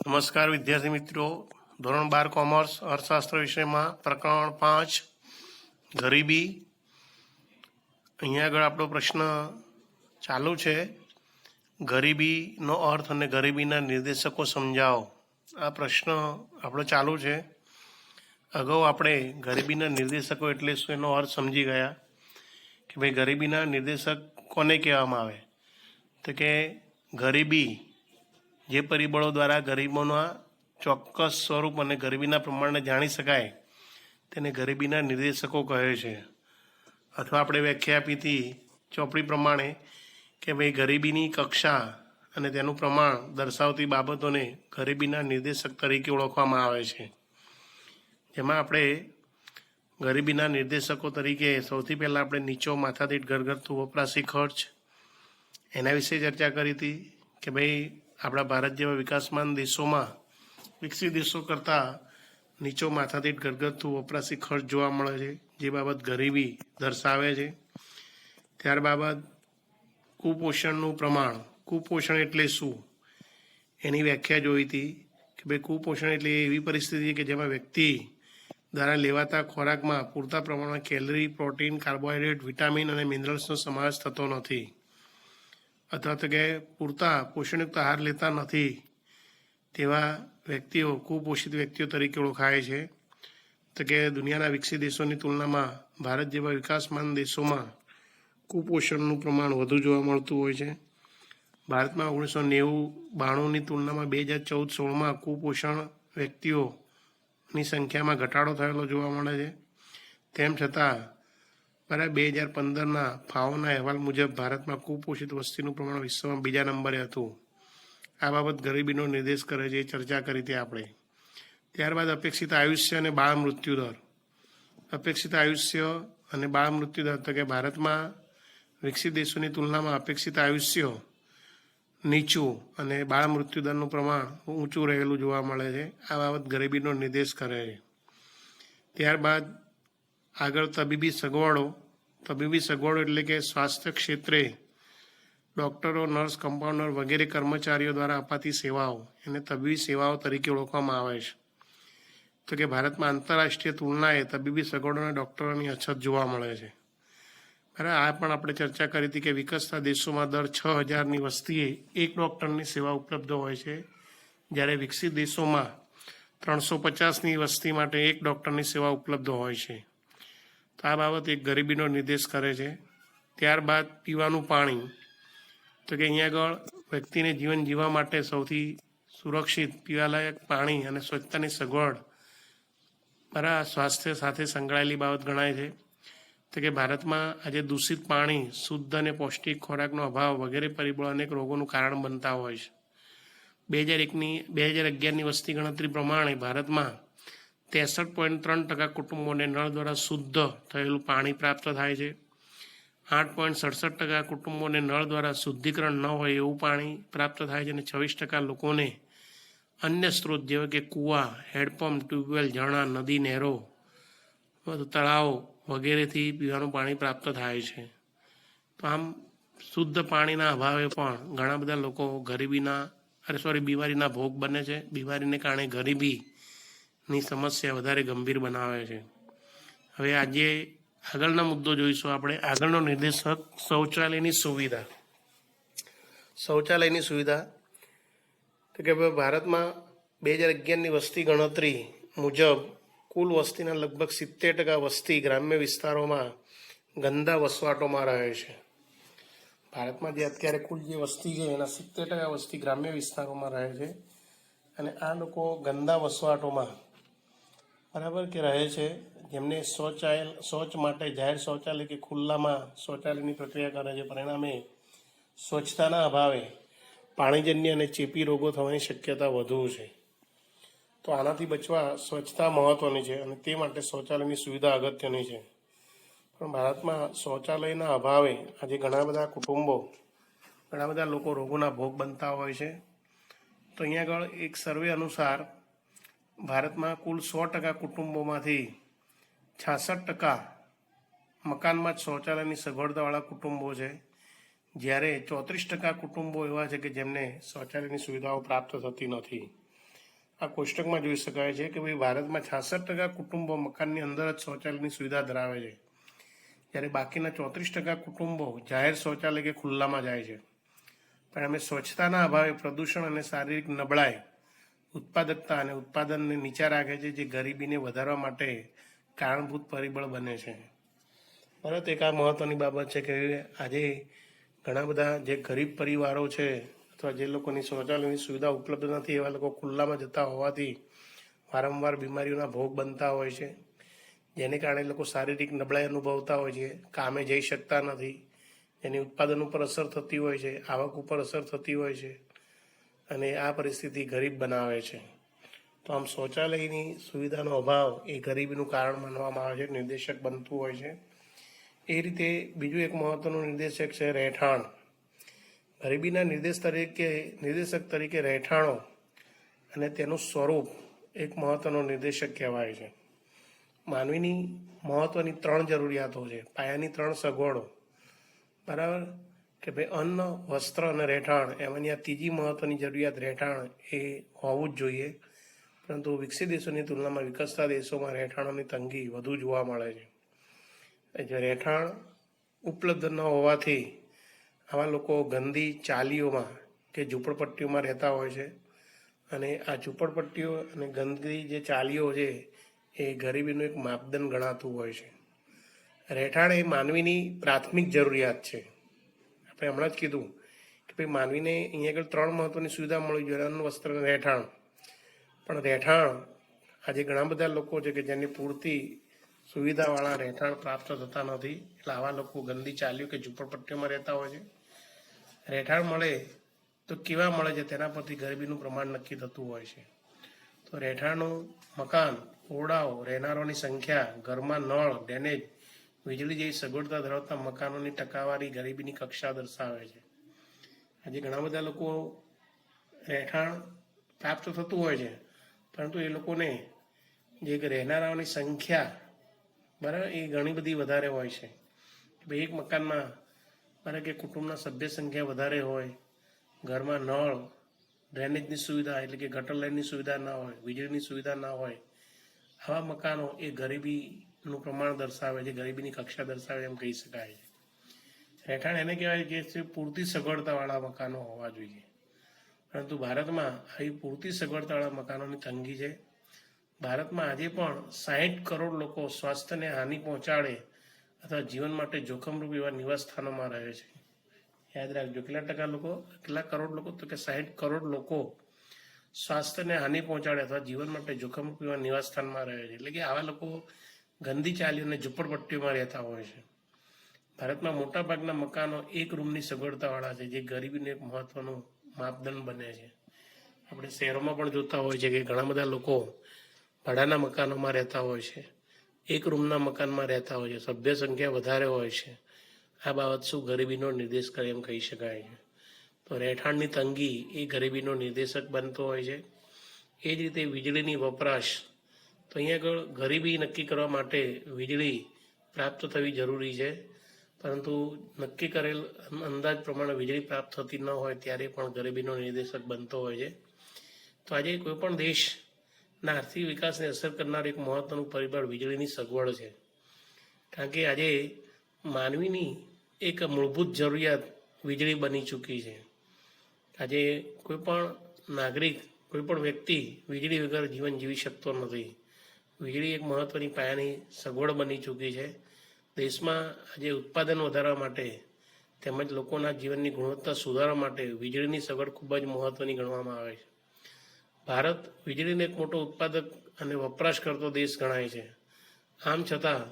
નમસ્કાર વિદ્યાર્થી મિત્રો, ધોરણ 12 કોમર્સ અર્થશાસ્ત્ર વિષયમાં પ્રકરણ 5 ગરીબી. અહીંયા આગળ આપણો પ્રશ્ન ચાલુ છે. ગરીબીનો અર્થ અને ગરીબીના નિર્દેશકો સમજાવો. આ પ્રશ્ન આપણો ચાલુ છે. અગાઉ આપણે ગરીબીના નિર્દેશકો એટલે શું એનો અર્થ સમજી ગયા કે ભાઈ ગરીબીના નિર્દેશક કોને કહેવામાં આવે, તો કે ગરીબી જે પરિબળો દ્વારા ગરીબોના ચોક્કસ સ્વરૂપ અને ગરીબીના પ્રમાણને જાણી શકાય તેને ગરીબીના નિર્દેશકો કહે છે. અથવા આપણે વ્યાખ્યા આપી હતી ચોપડી પ્રમાણે કે ભાઈ ગરીબીની કક્ષા અને તેનું પ્રમાણ દર્શાવતી બાબતોને ગરીબીના નિર્દેશક તરીકે ઓળખવામાં આવે છે. જેમાં આપણે ગરીબીના નિર્દેશકો તરીકે સૌથી પહેલાં આપણે નીચો માથાદીઠ ઘરગથ્થુ વપરાશી ખર્ચ એના વિશે ચર્ચા કરી હતી કે ભાઈ આપણા ભારત જેવા વિકાસમાન દેશોમાં વિકસિત દેશો કરતાં નીચો માથાદીઠ ઘરગથ્થુ વપરાશી ખર્ચ જોવા મળે છે, જે બાબત ગરીબી દર્શાવે છે. ત્યારબાદ કુપોષણનું પ્રમાણ. કુપોષણ એટલે શું એની વ્યાખ્યા જોઈ હતી કે ભાઈ કુપોષણ એટલે એવી પરિસ્થિતિ કે જેમાં વ્યક્તિ દ્વારા લેવાતા ખોરાકમાં પૂરતા પ્રમાણમાં કેલરી, પ્રોટીન, કાર્બોહાઈડ્રેટ, વિટામિન અને મિનરલ્સનો સમાવેશ થતો નથી, અથવા તો કે પૂરતા પોષણયુક્ત આહાર લેતા નથી તેવા વ્યક્તિઓ કુપોષિત વ્યક્તિઓ તરીકે ઓળખાય છે. તો કે દુનિયાના વિકસિત દેશોની તુલનામાં ભારત જેવા વિકાસમાન દેશોમાં કુપોષણનું પ્રમાણ વધુ જોવા મળતું હોય છે. ભારતમાં 1990-92ની તુલનામાં 2014-16માં કુપોષણ વ્યક્તિઓની સંખ્યામાં ઘટાડો થયેલો જોવા મળે છે. તેમ છતાં 2015ના ફાઓના અહેવાલ મુજબ ભારતમાં કુપોષિત વસ્તીનું પ્રમાણ વિશ્વમાં બીજા નંબરે હતું. આ બાબત ગરીબીનો નિર્દેશ કરે છે, એ ચર્ચા કરી હતી આપણે. ત્યારબાદ અપેક્ષિત આયુષ્ય અને બાળ મૃત્યુદર. અપેક્ષિત આયુષ્ય અને બાળ મૃત્યુદર, તો કે ભારતમાં વિકસિત દેશોની તુલનામાં અપેક્ષિત આયુષ્ય નીચું અને બાળ મૃત્યુદરનું પ્રમાણ ઊંચું રહેલું જોવા મળે છે. આ બાબત ગરીબીનો નિર્દેશ કરે છે. ત્યારબાદ આગળ તબીબી સગવડો. તબીબી સગવડો એટલે કે સ્વાસ્થ્ય ક્ષેત્રે ડૉક્ટરો, નર્સ, કમ્પાઉન્ડર વગેરે કર્મચારીઓ દ્વારા અપાતી સેવાઓ એને તબીબી સેવાઓ તરીકે ઓળખવામાં આવે છે. તો કે ભારતમાં આંતરરાષ્ટ્રીય તુલનાએ તબીબી સગવડો અને ડૉક્ટરોની અછત જોવા મળે છે. બરાબર. આ પણ આપણે ચર્ચા કરી હતી કે વિકસતા દેશોમાં દર 6000ની વસ્તીએ એક ડૉક્ટરની સેવા ઉપલબ્ધ હોય છે, જ્યારે વિકસિત દેશોમાં 350ની વસ્તી માટે એક ડૉક્ટરની સેવા ઉપલબ્ધ હોય છે. તો આ બાબત એક ગરીબીનો નિર્દેશ કરે છે. ત્યારબાદ પીવાનું પાણી. તો કે અહીંયા આગળ વ્યક્તિને જીવન જીવવા માટે સૌથી સુરક્ષિત પીવાલાયક પાણી અને સ્વચ્છતાની સગવડ બરાબર સ્વાસ્થ્ય સાથે સંકળાયેલી બાબત ગણાય છે. તો કે ભારતમાં આજે દૂષિત પાણી, શુદ્ધ અને પૌષ્ટિક ખોરાકનો અભાવ વગેરે પરિબળો અનેક રોગોનું કારણ બનતા હોય છે. 2011ની વસ્તી ગણતરી પ્રમાણે ભારતમાં 63.3% કુટુંબોને નળ દ્વારા શુદ્ધ થયેલું પાણી પ્રાપ્ત થાય છે. 8.67% કુટુંબોને નળ દ્વારા શુદ્ધિકરણ ન હોય એવું પાણી પ્રાપ્ત થાય છે અને 26% લોકોને અન્ય સ્ત્રોત જેવા કે કૂવા, હેન્ડપંપ, ટ્યુબવેલ, ઝરણા, નદી, નહેરો, તળાવ વગેરેથી પીવાનું પાણી પ્રાપ્ત થાય છે. તો આમ શુદ્ધ પાણીના અભાવે પણ ઘણા બધા લોકો બીમારીના ભોગ બને છે. બીમારીને કારણે ગરીબીની સમસ્યા વધારે ગંભીર બનાવે છે. હવે આજે આગળનો મુદ્દો જોઈશું આપણે. આગળનો નિર્દેશક શૌચાલયની સુવિધા. શૌચાલયની સુવિધા તો કે ભારતમાં 2011ની વસ્તી ગણતરી મુજબ કુલ વસ્તીના લગભગ 70% વસ્તી ગ્રામ્ય વિસ્તારોમાં ગંદા વસવાટોમાં રહે છે. ભારતમાં જે અત્યારે કુલ જે વસ્તી છે એના 70% વસ્તી ગ્રામ્ય વિસ્તારોમાં રહે છે અને આ લોકો ગંદા વસવાટોમાં બરાબર કે રહે છે, જેમને શૌચ માટે જાહેર શૌચાલય કે ખુલ્લામાં શૌચાલયની પ્રક્રિયા કરે છે. પરિણામે સ્વચ્છતાના અભાવે પાણીજન્ય અને ચેપી રોગો થવાની શક્યતા વધુ છે. તો આનાથી બચવા સ્વચ્છતા મહત્ત્વની છે અને તે માટે શૌચાલયની સુવિધા અગત્યની છે. પણ ભારતમાં શૌચાલયના અભાવે આજે ઘણા બધા કુટુંબો, ઘણા બધા લોકો રોગોના ભોગ બનતા હોય છે. તો અહીંયા આગળ એક સર્વે અનુસાર ભારતમાં કુલ 100% કુટુંબોમાંથી 66% મકાનમાં જ શૌચાલયની સગવડતાવાળા કુટુંબો છે, જ્યારે 34% કુટુંબો એવા છે કે જેમને શૌચાલયની સુવિધાઓ પ્રાપ્ત થતી નથી. આ કોષ્ટકમાં જોઈ શકાય છે કે ભાઈ ભારતમાં 66% કુટુંબો મકાનની અંદર જ શૌચાલયની સુવિધા ધરાવે છે, જ્યારે બાકીના 34% કુટુંબો જાહેર શૌચાલય કે ખુલ્લામાં જાય છે. પણ અમે સ્વચ્છતાના અભાવે પ્રદૂષણ અને શારીરિક નબળાઈ, ઉત્પાદકતા અને ઉત્પાદનને નીચા રાખે છે, જે ગરીબીને વધારવા માટે કારણભૂત પરિબળ બને છે. પરંતુ એક આ મહત્વની બાબત છે કે આજે ઘણા બધા જે ગરીબ પરિવારો છે અથવા જે લોકોની શૌચાલયની સુવિધા ઉપલબ્ધ નથી, એવા લોકો ખુલ્લામાં જતા હોવાથી વારંવાર બીમારીઓના ભોગ બનતા હોય છે, જેને કારણે લોકો શારીરિક નબળાઈ અનુભવતા હોય છે, કામે જઈ શકતા નથી, એની ઉત્પાદન ઉપર અસર થતી હોય છે, આવક ઉપર અસર થતી હોય છે, અને આ પરિસ્થિતિ ગરીબ બનાવે છે. તો આમ શૌચાલયની સુવિધાનો અભાવ એ ગરીબીનું કારણ માનવામાં આવે છે, નિર્દેશક બનતું હોય છે. એ રીતે બીજું એક મહત્વનું નિર્દેશક છે રહેઠાણ. ગરીબીના નિર્દેશક તરીકે રહેઠાણો અને તેનું સ્વરૂપ એક મહત્વનો નિર્દેશક કહેવાય છે. માનવીની મહત્વની 3 જરૂરિયાતો છે, પાયાની 3 સગવડો, બરાબર, કે ભાઈ અન્ન, વસ્ત્ર અને રહેઠાણ. એમાંની આ ત્રીજી મહત્વની જરૂરિયાત રહેઠાણ એ હોવું જ જોઈએ. પરંતુ વિકસિત દેશોની તુલનામાં વિકસતા દેશોમાં રહેઠાણોની તંગી વધુ જોવા મળે છે. જે રહેઠાણ ઉપલબ્ધ ન હોવાથી આવા લોકો ગંદી ચાલીઓમાં કે ઝૂંપડપટ્ટીઓમાં રહેતા હોય છે, અને આ ઝૂંપડપટ્ટીઓ અને ગંદી જે ચાલીઓ છે એ ગરીબીનું એક માપદંડ ગણાતું હોય છે. રહેઠાણ એ માનવીની પ્રાથમિક જરૂરિયાત છે. આપણે હમણાં જ કીધું કે ભાઈ માનવીને અહીંયા આગળ 3 મહત્વની સુવિધા મળવી જોઈએ, અન્ન, વસ્ત્ર અને રહેઠાણ. પણ રહેઠાણ આજે ઘણા બધા લોકો છે કે જેની પૂરતી સુવિધાવાળા રહેઠાણ પ્રાપ્ત થતા નથી, એટલે આવા લોકો ગંદી ચાલીઓ કે ઝૂંપડપટ્ટીઓમાં રહેતા હોય છે. રહેઠાણ મળે તો કેવા મળે છે તેના પરથી ગરીબીનું પ્રમાણ નક્કી થતું હોય છે. તો રહેઠાણનું મકાન, ઓરડાઓ, રહેનારોની સંખ્યા, ઘરમાં નળ, ડ્રેનેજ, વીજળી જેવી સગવડતા ધરાવતા મકાનોની ટકાવારી ગરીબીની કક્ષા દર્શાવે છે. આજે ઘણા બધા લોકો રહેઠાણ પ્રાપ્ત થતું હોય છે, પરંતુ એ લોકોને જે રહેનારાઓની સંખ્યા, બરાબર, એ ઘણી બધી વધારે હોય છે. એક મકાનમાં બરાબર કે કુટુંબના સભ્ય સંખ્યા વધારે હોય, ઘરમાં નળ, ડ્રેનેજની સુવિધા એટલે કે ગટર લાઇનની સુવિધા ના હોય, વીજળીની સુવિધા ના હોય, આવા મકાનો એ ગરીબીનું પ્રમાણ દર્શાવે છે, ગરીબીની કક્ષા દર્શાવે એમ કહી શકાય છે. રહેઠાણ એને કહેવાય જે પૂરતી સગવડતાવાળા મકાનો હોવા જોઈએ. પરંતુ ભારતમાં આવી પૂરતી સગવડતાવાળા મકાનોની તંગી છે. ભારતમાં આજે પણ 60 કરોડ લોકો સ્વાસ્થ્યને હાનિ પહોંચાડે અથવા જીવન માટે જોખમરૂપ એવા નિવાસ સ્થાનોમાં રહે છે. યાદ રાખજો, કેટલા કરોડ લોકો, તો કે 60 કરોડ લોકો સ્વાસ્થ્યને હાનિ પહોંચાડે અથવા જીવન માટે જોખમરૂપ એવા નિવાસ સ્થાનમાં રહે છે. એટલે કે આવા લોકો ગંદી ચાલીઓ અને ઝૂંપડપટ્ટીઓમાં રહેતા હોય છે. ભારતમાં મોટાભાગના મકાનો 1 રૂમની સગવડતાવાળા છે, જે ગરીબીનું એક મહત્વનું માપદંડ બને છે. આપણે શહેરોમાં પણ જોતા હોય છે કે ઘણા બધા લોકો ભાડાના મકાનોમાં રહેતા હોય છે, 1 રૂમના મકાનમાં રહેતા હોય છે, સભ્ય સંખ્યા વધારે હોય છે. આ બાબત શું ગરીબીનો નિર્દેશ કરે એમ કહી શકાય છે. તો રહેઠાણની તંગી એ ગરીબીનો નિર્દેશક બનતો હોય છે. એ જ રીતે વીજળીની વપરાશ, તો અહીંયા આગળ ગરીબી નક્કી કરવા માટે વીજળી પ્રાપ્ત થવી જરૂરી છે, પરંતુ નક્કી કરેલ અંદાજ પ્રમાણે વીજળી પ્રાપ્ત થતી ન હોય ત્યારે પણ ગરીબીનો નિર્દેશક બનતો હોય છે. તો આજે કોઈ પણ દેશના આર્થિક વિકાસને અસર કરનાર એક મહત્વનું પરિબળ વીજળીની સગવડ છે. કારણ કે આજે માનવીની એક મૂળભૂત જરૂરિયાત વીજળી બની ચૂકી છે. આજે કોઈ પણ નાગરિક, કોઈ પણ વ્યક્તિ વીજળી વગર જીવન જીવી શકતો નથી. વીજળી એક મહત્વની પાયાની સગવડ બની ચૂકી છે. દેશમાં આજે ઉત્પાદન વધારવા માટે તેમજ લોકોના જીવનની ગુણવત્તા સુધારવા માટે વીજળીની સગવડ ખૂબ જ મહત્વની ગણવામાં આવે છે. ભારત વીજળીનો એક મોટો ઉત્પાદક અને વપરાશ કરતો દેશ ગણાય છે. આમ છતાં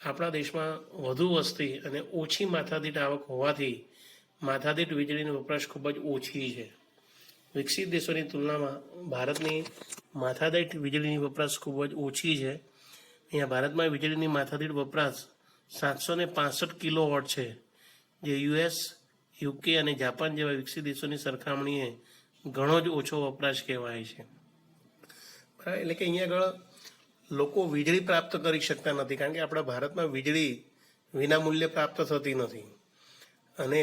આપણા દેશમાં વધુ વસ્તી અને ઓછી માથાદીઠ આવક હોવાથી માથાદીઠ વીજળીનો વપરાશ ખૂબ જ ઓછી છે. વિકસિત દેશોની તુલનામાં ભારતની માથાદીઠ વીજળીની વપરાશ ખૂબ જ ઓછી છે. અહીંયા ભારતમાં વીજળીની માથાદીઠ વપરાશ 765 કિલોવોટ છે, જે US, UK અને જાપાન જેવા વિકસિત દેશોની સરખામણીએ ઘણો જ ઓછો વપરાશ કહેવાય છે. બરાબર, એટલે કે અહીંયા આગળ લોકો વીજળી પ્રાપ્ત કરી શકતા નથી, કારણ કે આપણા ભારતમાં વીજળી વિનામૂલ્યે પ્રાપ્ત થતી નથી. અને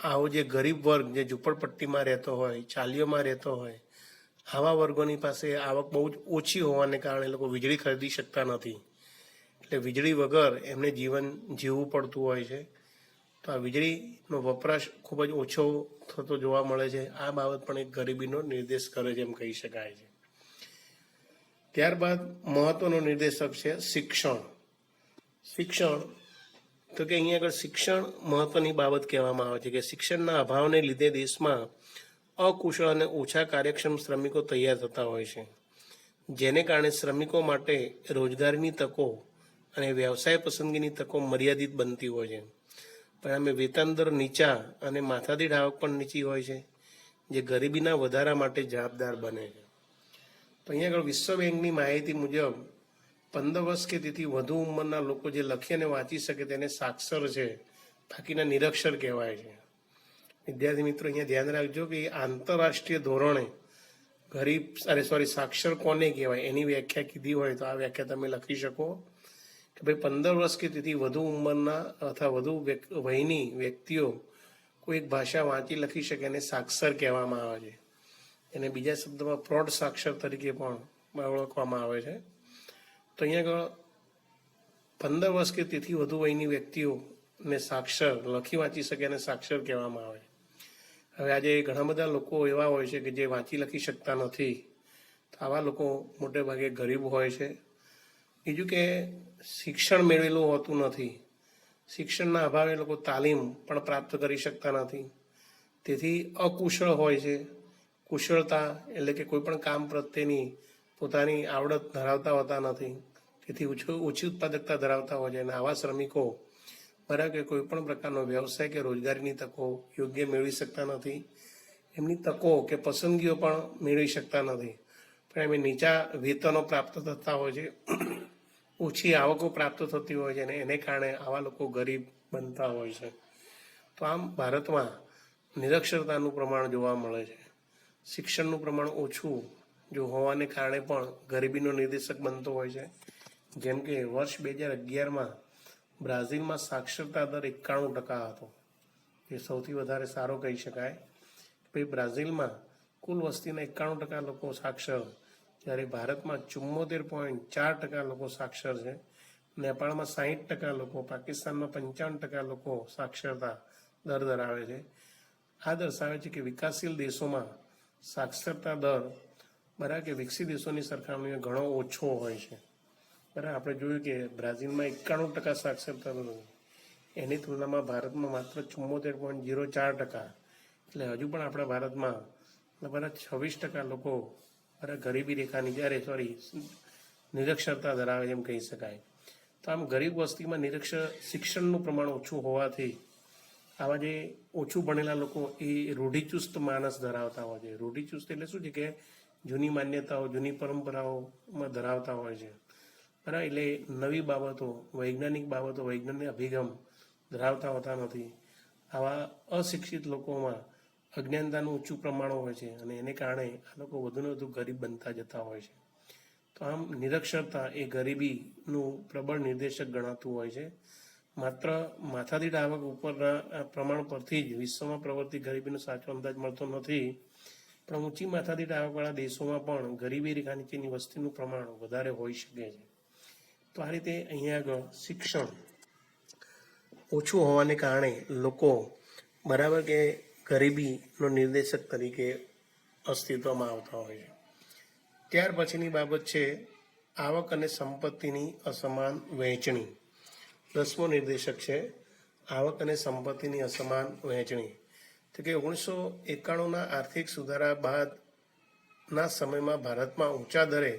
આવો જે ગરીબ વર્ગ જે ઝૂંપડપટ્ટીમાં રહેતો હોય, ચાલીઓમાં રહેતો હોય, આવા વર્ગોની પાસે આવક બહુ જ ઓછી હોવાને કારણે લોકો વીજળી ખરીદી શકતા નથી, એટલે વીજળી વગર એમને જીવન જીવવું પડતું હોય છે. તો આ વીજળીનો વપરાશ ખૂબ જ ઓછો થતો જોવા મળે છે. આ બાબત પણ એક ગરીબીનો નિર્દેશ કરે છે એમ કહી શકાય છે. ત્યારબાદ મહત્વનો નિર્દેશક છે શિક્ષણ. શિક્ષણ તો કે અહીંયા આગળ શિક્ષણ મહત્વની બાબત કહેવામાં આવે છે કે શિક્ષણના અભાવને લીધે દેશમાં અકુશળ અને ઓછા કાર્યક્ષમ શ્રમિકો તૈયાર થતા હોય છે, જેને કારણે શ્રમિકો માટે રોજગારીની તકો અને વ્યવસાય પસંદગીની તકો મર્યાદિત બનતી હોય છે. પરિણામે વેતન દર નીચા અને માથાદીઠ આવક પણ નીચી હોય છે, જે ગરીબીના વધારા માટે જવાબદાર બને છે. તો અહીંયા આગળ વિશ્વ બેંકની માહિતી મુજબ 15 વર્ષ કે તેથી વધુ ઉંમરના લોકો જે લખી અને વાંચી શકે તેને સાક્ષર છે, બાકીના નિરક્ષર કહેવાય છે. વિદ્યાર્થી મિત્રો અહીંયા ધ્યાન રાખજો કે આંતરરાષ્ટ્રીય ધોરણે સાક્ષર કોને કહેવાય એની વ્યાખ્યા કીધી હોય તો આ વ્યાખ્યા તમે લખી શકો કે ભાઈ 15 વર્ષ કે તેથી વધુ ઉંમરના અથવા વધુ વયની વ્યક્તિઓ કોઈ એક ભાષા વાંચી લખી શકે એને સાક્ષર કહેવામાં આવે છે. એને બીજા શબ્દમાં પ્રૌઢ સાક્ષર તરીકે પણ ઓળખવામાં આવે છે. તો અહીંયા આગળ 15 વર્ષ કે તેથી વધુ વયની વ્યક્તિઓને સાક્ષર લખી વાંચી શકે એને સાક્ષર કહેવામાં આવે. હવે આજે ઘણા બધા લોકો એવા હોય છે કે જે વાંચી લખી શકતા નથી, તો આવા લોકો મોટે ભાગે ગરીબ હોય છે. બીજું કે શિક્ષણ મેળવેલું હોતું નથી, શિક્ષણના અભાવે લોકો તાલીમ પણ પ્રાપ્ત કરી શકતા નથી, તેથી અકુશળ હોય છે. કુશળતા એટલે કે કોઈ પણ કામ પ્રત્યેની પોતાની આવડત ધરાવતા હોતા નથી, તેથી ઓછી ઉત્પાદકતા ધરાવતા હોય છે. અને આવા શ્રમિકો બરાબર કે કોઈ પણ પ્રકારનો વ્યવસાય કે રોજગારીની તકો યોગ્ય મેળવી શકતા નથી, એમની તકો કે પસંદગીઓ પણ મેળવી શકતા નથી. પણ એમ નીચા વેતનો પ્રાપ્ત થતા હોય છે, ઓછી આવકો પ્રાપ્ત થતી હોય છે, અને એને કારણે આવા લોકો ગરીબ બનતા હોય છે. તો આમ ભારતમાં નિરક્ષરતાનું પ્રમાણ જોવા મળે છે. શિક્ષણનું પ્રમાણ ઓછું જો હોવાને કારણે પણ ગરીબીનો નિર્દેશક બનતો હોય છે. જેમ કે વર્ષ 2011માં બ્રાઝિલમાં સાક્ષરતા દર 91% હતો, એ સૌથી વધારે સારો કહી શકાય. ભાઈ બ્રાઝિલમાં કુલ વસ્તીના 91% લોકો સાક્ષર, જ્યારે ભારતમાં 74.4% લોકો સાક્ષર છે, નેપાળમાં 60% લોકો, પાકિસ્તાનમાં 55% લોકો સાક્ષરતા દર ધરાવે છે. આ દર્શાવે છે કે વિકાસશીલ દેશોમાં સાક્ષરતા દર બરાબર કે વિકસિત દેશોની સરખામણીમાં ઘણો ઓછો હોય છે. બરાબર આપણે જોયું કે બ્રાઝિલમાં 91% સાક્ષરતા દર, એની તુલનામાં ભારતમાં માત્ર 74.04%. એટલે હજુ પણ આપણા ભારતમાં બરાબર 26% લોકો બરાબર ગરીબી રેખાની નિરક્ષરતા ધરાવે એમ કહી શકાય. તો આમ ગરીબ વસ્તીમાં શિક્ષણનું પ્રમાણ ઓછું હોવાથી આવા જે ઓછું ભણેલા લોકો એ રૂઢિચુસ્ત માનસ ધરાવતા હોય છે. રૂઢિચુસ્ત એટલે શું છે કે જૂની માન્યતાઓ, જૂની પરંપરાઓમાં ધરાવતા હોય છે. બરાબર, એટલે નવી બાબતો, વૈજ્ઞાનિક અભિગમ ધરાવતા હોતા નથી. આવા અશિક્ષિત લોકોમાં અજ્ઞાનતાનું ઊંચું પ્રમાણ હોય છે, અને એને કારણે આ લોકો વધુને વધુ ગરીબ બનતા જતા હોય છે. તો આમ નિરક્ષરતા એ ગરીબીનું પ્રબળ નિર્દેશક ગણાતું હોય છે. માત્ર માથાદીઠ આવક ઉપરના પ્રમાણ પરથી જ વિશ્વમાં પ્રવર્તી ગરીબીનો સાચો અંદાજ મળતો નથી, પણ ઊંચી માથાદીઠ આવકવાળા દેશોમાં પણ ગરીબી રેખા નીચેની વસ્તીનું પ્રમાણ વધારે હોઈ શકે છે. તો આ રીતે અહીંયા આગળ શિક્ષણ ઓછું હોવાને કારણે લોકો બરાબર કે ગરીબીનો નિર્દેશક તરીકે અસ્તિત્વમાં આવતા હોય છે. ત્યાર પછીની બાબત છે આવક અને સંપત્તિની અસમાન વહેંચણી. 10મો નિર્દેશક છે આવક અને સંપત્તિની અસમાન વહેંચણી. તો કે 1991ના આર્થિક સુધારા બાદના સમયમાં ભારતમાં ઊંચા દરે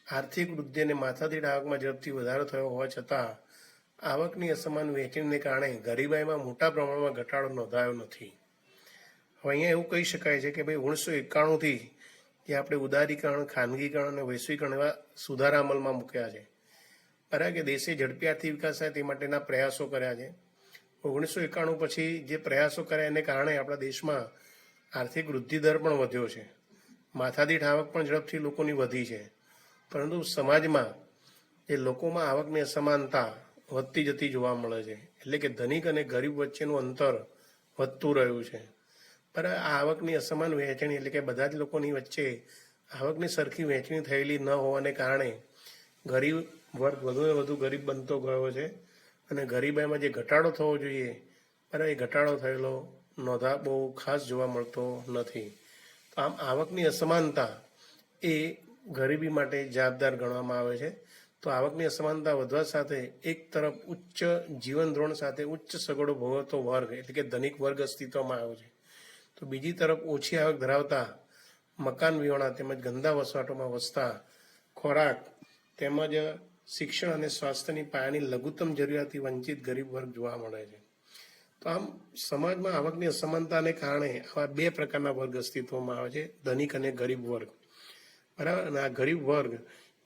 આર્થિક વૃદ્ધિ અને માથાદીઠ આવકમાં ઝડપથી વધારો થયો હોવા છતાં આવકની અસમાન વહેંચણીને કારણે ગરીબાઈમાં મોટા પ્રમાણમાં ઘટાડો નોંધાયો નથી. હવે અહીંયા એવું કહી શકાય છે કે ભાઈ 1991થી જે આપણે ઉદારીકરણ, ખાનગીકરણ અને વૈશ્વિકરણ એવા સુધારા અમલમાં મૂક્યા છે, બરાબર કે દેશે ઝડપી આર્થિક વિકાસ થાય તે માટેના પ્રયાસો કર્યા છે. 1991 પછી જે પ્રયાસો કર્યા એને કારણે આપણા દેશમાં આર્થિક વૃદ્ધિ દર પણ વધ્યો છે, માથાદીઠ આવક પણ ઝડપથી લોકોની વધી છે. પરંતુ સમાજમાં જે લોકોમાં આવકની અસમાનતા વધતી જતી જોવા મળે છે, એટલે કે ધનિક અને ગરીબ વચ્ચેનું અંતર વધતું રહ્યું છે. બરાબર, આ આવકની અસમાન વહેંચણી એટલે કે બધા જ લોકોની વચ્ચે આવકની સરખી વહેંચણી થયેલી ન હોવાને કારણે ગરીબ વર્ગ વધુને વધુ ગરીબ બનતો ગયો છે અને ગરીબાઈમાં જે ઘટાડો થવો જોઈએ બરાબર એ ઘટાડો થયેલો બહુ ખાસ જોવા મળતો નથી. તો આમ આવકની અસમાનતા એ ગરીબી માટે જવાબદાર ગણવામાં આવે છે. તો આવકની અસમાનતા વધવા સાથે એક તરફ ઉચ્ચ જીવન ધોરણ સાથે ઉચ્ચ સગવડો ભોગવતો વર્ગ એટલે કે ધનિક વર્ગ અસ્તિત્વમાં આવ્યો છે. તો બીજી તરફ ઓછી આવક ધરાવતા મકાન વિહોણા તેમજ ગંદા વસવાટોમાં વસતા ખોરાક તેમજ શિક્ષણ અને સ્વાસ્થ્યની પાયાની લઘુત્તમ જરૂરિયાતથી વંચિત ગરીબ વર્ગ જોવા મળે છે. તો આમ સમાજમાં આવકની અસમાનતાને કારણે આવા બે પ્રકારના વર્ગ અસ્તિત્વમાં આવે છે, ધનિક અને ગરીબ વર્ગ. બરાબર. અને આ ગરીબ વર્ગ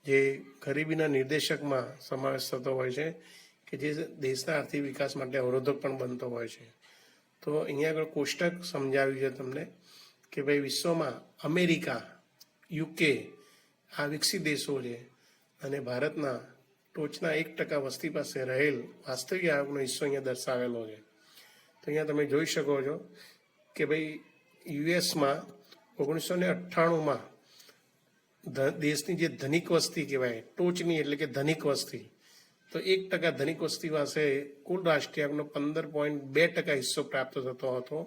જે ગરીબીના નિર્દેશકમાં સમાવેશ થતો હોય છે કે જે દેશના આર્થિક વિકાસ માટે અવરોધક પણ બનતો હોય છે. તો અહીંયા આગળ કોષ્ટક સમજાવ્યું છે તમને કે ભાઈ વિશ્વમાં અમેરિકા, યુકે આ વિકસિત દેશો છે અને ભારતના ટોચના 1% વસ્તી પાસે રહેલ વાસ્તવિક આવકનો હિસ્સો અહીંયા દર્શાવેલો છે. તો અહીંયા તમે જોઈ શકો છો કે ભાઈ યુએસમાં 1998માં દેશની જે ધનિક વસ્તી કહેવાય ટોચની એટલે કે ધનિક વસ્તી, તો 1% ધનિક વસ્તી પાસે કુલ રાષ્ટ્રીય આવકનો 15.2% હિસ્સો પ્રાપ્ત થતો હતો,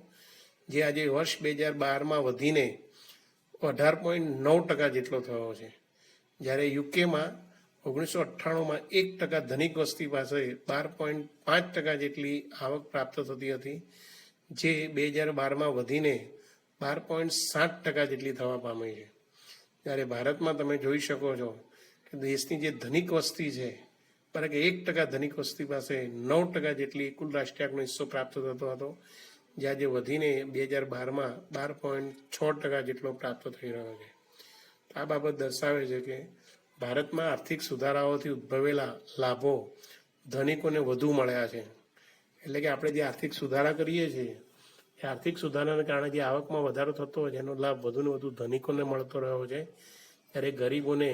જે આજે વર્ષ 2012માં વધીને 18.9% જેટલો થયો છે. જ્યારે યુકેમાં 1998માં 1% ધનિક વસ્તી પાસે 12.5% જેટલી આવક પ્રાપ્ત થતી હતી, જે 2012માં વધીને 12.7% જેટલી થવા પામી છે. જ્યારે ભારતમાં તમે જોઈ શકો છો કે દેશની જે ધનિક વસ્તી છે બરાબર કે 1% ધનિક વસ્તી પાસે 9% જેટલી કુલ રાષ્ટ્રીય આવકનો હિસ્સો પ્રાપ્ત થતો હતો, જે આજે વધીને 2012માં 12.6% જેટલો પ્રાપ્ત થઈ રહ્યો છે. આ બાબત દર્શાવે છે કે ભારતમાં આર્થિક સુધારાઓથી ઉદ્ભવેલા લાભો ધનિકોને વધુ મળ્યા છે. એટલે કે આપણે જે આર્થિક સુધારા કરીએ છીએ એ આર્થિક સુધારાને કારણે જે આવકમાં વધારો થતો હોય એનો લાભ વધુને વધુ ધનિકોને મળતો રહ્યો છે, ત્યારે ગરીબોને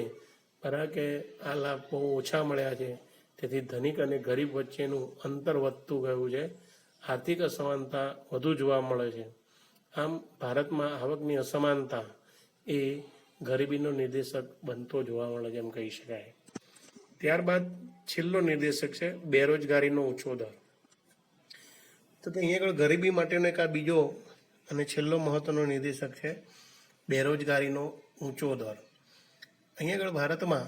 બરાબર કે આ લાભ બહુ ઓછા મળ્યા છે. તેથી ધનિક અને ગરીબ વચ્ચેનું અંતર વધતું ગયું છે, આર્થિક અસમાનતા વધુ જોવા મળે છે. આમ ભારતમાં આવકની અસમાનતા એ ગરીબીનો નિર્દેશક બનતો જોવા મળે છે એમ કહી શકાય. ત્યારબાદ છેલ્લો નિર્દેશક છે બેરોજગારીનો ઊંચો દર. તો કે અહીંયા આગળ ગરીબી માટેનો એક આ બીજો અને છેલ્લો મહત્વનો નિર્દેશક છે બેરોજગારીનો ઊંચો દર. અહીંયા આગળ ભારતમાં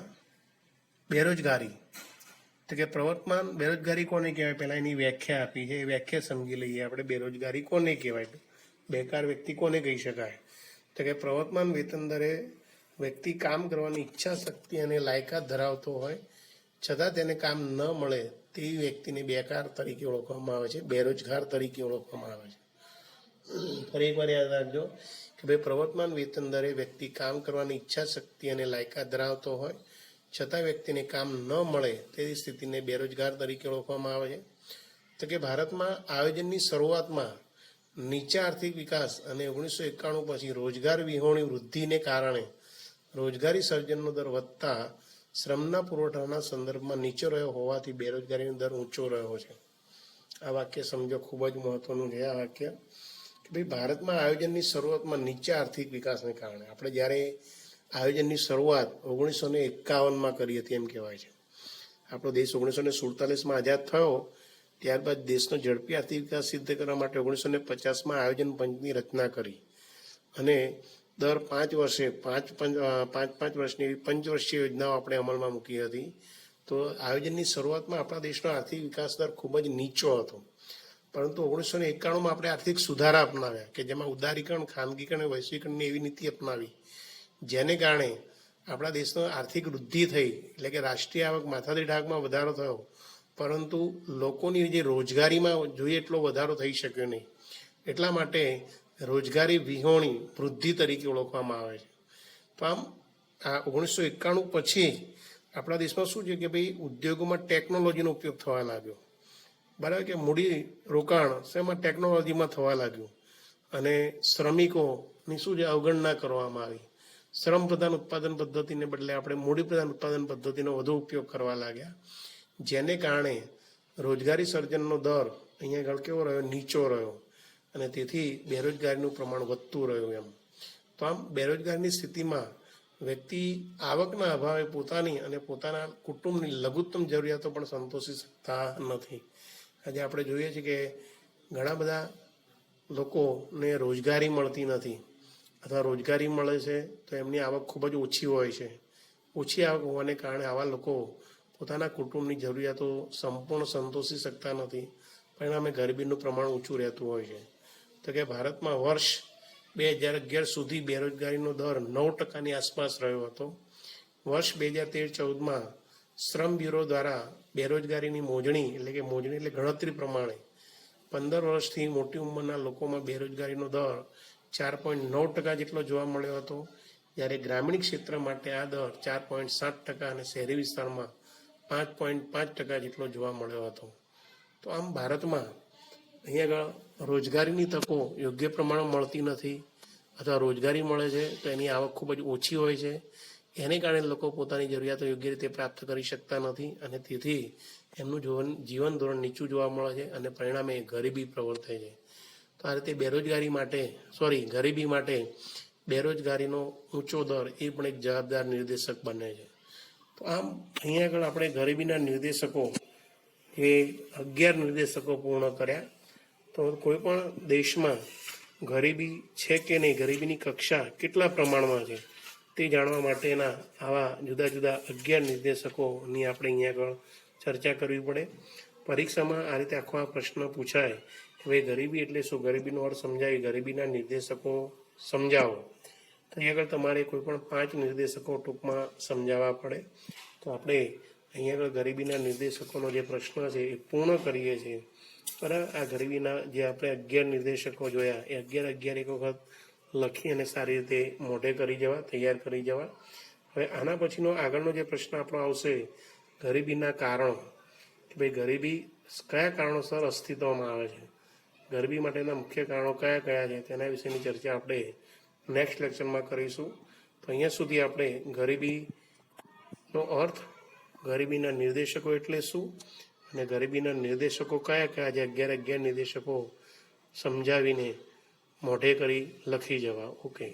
બેરોજગારી તો કે પ્રવર્તમાન બેરોજગારી કોને કહેવાય, પહેલાં એની વ્યાખ્યા આપી છે, એ વ્યાખ્યા સમજી લઈએ આપણે. બેરોજગારી કોને કહેવાય, બેકાર વ્યક્તિ કોને કહી શકાય? તો કે પ્રવર્તમાન વેતન દરે વ્યક્તિ કામ કરવાની ઈચ્છા શક્તિ અને લાયકાત ધરાવતો હોય છતાં તેને કામ ન મળે તેવી વ્યક્તિને બેકાર તરીકે ઓળખવામાં આવે છે, બેરોજગાર તરીકે ઓળખવામાં આવે છે. ફરી એકવાર યાદ રાખજો કે ભાઈ પ્રવર્તમાન વેતન દરે વ્યક્તિ કામ કરવાની ઈચ્છા શક્તિ અને લાયકાત ધરાવતો હોય છતાં વ્યક્તિને કામ ન મળે તેવી સ્થિતિને બેરોજગાર તરીકે ઓળખવામાં આવે છે. તો કે ભારતમાં આયોજનની શરૂઆતમાં નીચા આર્થિક વિકાસ અને 1991 પછી રોજગાર વિહોણી વૃદ્ધિને કારણે રોજગારી સર્જનનો દર વધતા શ્રમના પુરવઠાના સંદર્ભમાં નીચો રહ્યો હોવાથી બેરોજગારીનો દર ઊંચો રહ્યો છે. આ વાક્ય સમજો, ખૂબ જ મહત્વનું છે આ વાક્ય કે ભાઈ ભારતમાં આયોજનની શરૂઆતમાં નીચા આર્થિક વિકાસને કારણે, આપણે જ્યારે આયોજનની શરૂઆત 1951માં કરી હતી એમ કહેવાય છે. આપણો દેશ 1947માં આઝાદ થયો, ત્યારબાદ દેશનો ઝડપી આર્થિક વિકાસ સિદ્ધ કરવા માટે 1950માં આયોજન પંચની રચના કરી અને દર 5 વર્ષે પાંચ વર્ષની એવી પંચવર્ષીય યોજનાઓ આપણે અમલમાં મૂકી હતી. તો આયોજનની શરૂઆતમાં આપણા દેશનો આર્થિક વિકાસ દર ખૂબ જ નીચો હતો, પરંતુ 1991માં આપણે આર્થિક સુધારા અપનાવ્યા કે જેમાં ઉદારીકરણ, ખાનગીકરણ અને વૈશ્વિકરણની એવી નીતિ અપનાવી જેને કારણે આપણા દેશનો આર્થિક વૃદ્ધિ થઈ, એટલે કે રાષ્ટ્રીય આવક માથાદીઠ આવકમાં વધારો થયો, પરંતુ લોકોની જે રોજગારીમાં જોઈએ એટલો વધારો થઈ શક્યો નહીં. એટલા માટે રોજગારી વિહોણી વૃદ્ધિ તરીકે ઓળખવામાં આવે છે. તો આમ આ 1991 પછી આપણા દેશમાં શું છે કે ભાઈ ઉદ્યોગોમાં ટેકનોલોજીનો ઉપયોગ થવા લાગ્યો, બરાબર કે મૂડી રોકાણ શેમાં ટેકનોલોજીમાં થવા લાગ્યું અને શ્રમિકોની શું છે અવગણના કરવામાં આવી. શ્રમ પ્રધાન ઉત્પાદન પદ્ધતિને બદલે આપણે મૂડી પ્રધાન ઉત્પાદન પદ્ધતિનો વધુ ઉપયોગ કરવા લાગ્યા, જેને કારણે રોજગારી સર્જનનો દર અહીંયા આગળ કેવો રહ્યો, નીચો રહ્યો અને તેથી બેરોજગારીનું પ્રમાણ વધતું રહ્યું એમ. તો આમ બેરોજગારીની સ્થિતિમાં વ્યક્તિ આવકના અભાવે પોતાની અને પોતાના કુટુંબની લઘુત્તમ જરૂરિયાતો પણ સંતોષી શકતા નથી. આજે આપણે જોઈએ છીએ કે ઘણા બધા લોકોને રોજગારી મળતી નથી, અથવા રોજગારી મળે છે તો એમની આવક ખૂબ જ ઓછી હોય છે. ઓછી આવક હોવાને કારણે આવા લોકો પોતાના કુટુંબની જરૂરિયાતો સંપૂર્ણ સંતોષી શકતા નથી. પરિણામે ગરીબીનું પ્રમાણ ઊંચું રહેતું હોય છે. તો કે ભારતમાં વર્ષ 2011 સુધી બેરોજગારીનો દર 9% આસપાસ રહ્યો હતો. વર્ષ 2013-14માં શ્રમ બ્યુરો દ્વારા બેરોજગારીની મોજણી એટલે ગણતરી પ્રમાણે 15 વર્ષથી મોટી ઉંમરના લોકોમાં બેરોજગારીનો દર 4.9% જેટલો જોવા મળ્યો હતો, જ્યારે ગ્રામીણ ક્ષેત્ર માટે આ દર 4.7% અને શહેરી વિસ્તારમાં 5.5% જેટલો જોવા મળ્યો હતો. તો આમ ભારતમાં અહીંયા આગળ રોજગારીની તકો યોગ્ય પ્રમાણમાં મળતી નથી, અથવા રોજગારી મળે છે તો એની આવક ખૂબ જ ઓછી હોય છે. એને કારણે લોકો પોતાની જરૂરિયાતો યોગ્ય રીતે પ્રાપ્ત કરી શકતા નથી, અને તેથી એમનું જીવન ધોરણ નીચું જોવા મળે છે, અને પરિણામે ગરીબી પ્રવર્તે છે. તો આ રીતે ગરીબી માટે બેરોજગારીનો ઊંચો દર એ પણ એક જવાબદાર નિર્દેશક બને છે. તો આમ અહીંયા આગળ આપણે ગરીબીના નિર્દેશકો એ 11 નિર્દેશકો પૂર્ણ કર્યા. તો કોઈ પણ દેશમાં ગરીબી છે કે નહીં, ગરીબીની કક્ષા કેટલા પ્રમાણમાં છે તે જાણવા માટેના આવા જુદા જુદા 11 નિર્દેશકોની આપણે અહીંયા આગળ ચર્ચા કરવી પડે. પરીક્ષામાં આ રીતે આખો આ પ્રશ્ન પૂછાય કે ભાઈ ગરીબી એટલે શું, ગરીબીનો અર્થ સમજાવી, ગરીબીના નિર્દેશકો સમજાવો. તો અહીંયા આગળ તમારે કોઈ પણ 5 નિર્દેશકો ટૂંકમાં સમજાવવા પડે. તો આપણે અહીંયા આગળ ગરીબીના નિર્દેશકોનો જે પ્રશ્ન છે એ પૂર્ણ કરીએ છીએ. બરાબર, આ ગરીબીના જે આપણે 11 નિર્દેશકો જોયા એ 11 એક વખત લખી અને સારી રીતે મોઢે કરી જવા, તૈયાર કરી જવા. હવે આના પછીનો આગળનો જે પ્રશ્ન આપણો આવશે, ગરીબીના કારણો, કે ભાઈ ગરીબી કયા કારણોસર અસ્તિત્વમાં આવે છે, ગરીબી માટેના મુખ્ય કારણો કયા કયા છે, તેના વિશેની ચર્ચા આપણે નેક્સ્ટ લેક્ચરમાં કરીશું. તો અહીંયા સુધી આપણે ગરીબીનો અર્થ, ગરીબીના નિર્દેશકો એટલે શું, અને ગરીબીના નિર્દેશકો કયા કયા, જે 11 નિર્દેશકો સમજાવીને મોઢે કરી લખી જવા. ઓકે.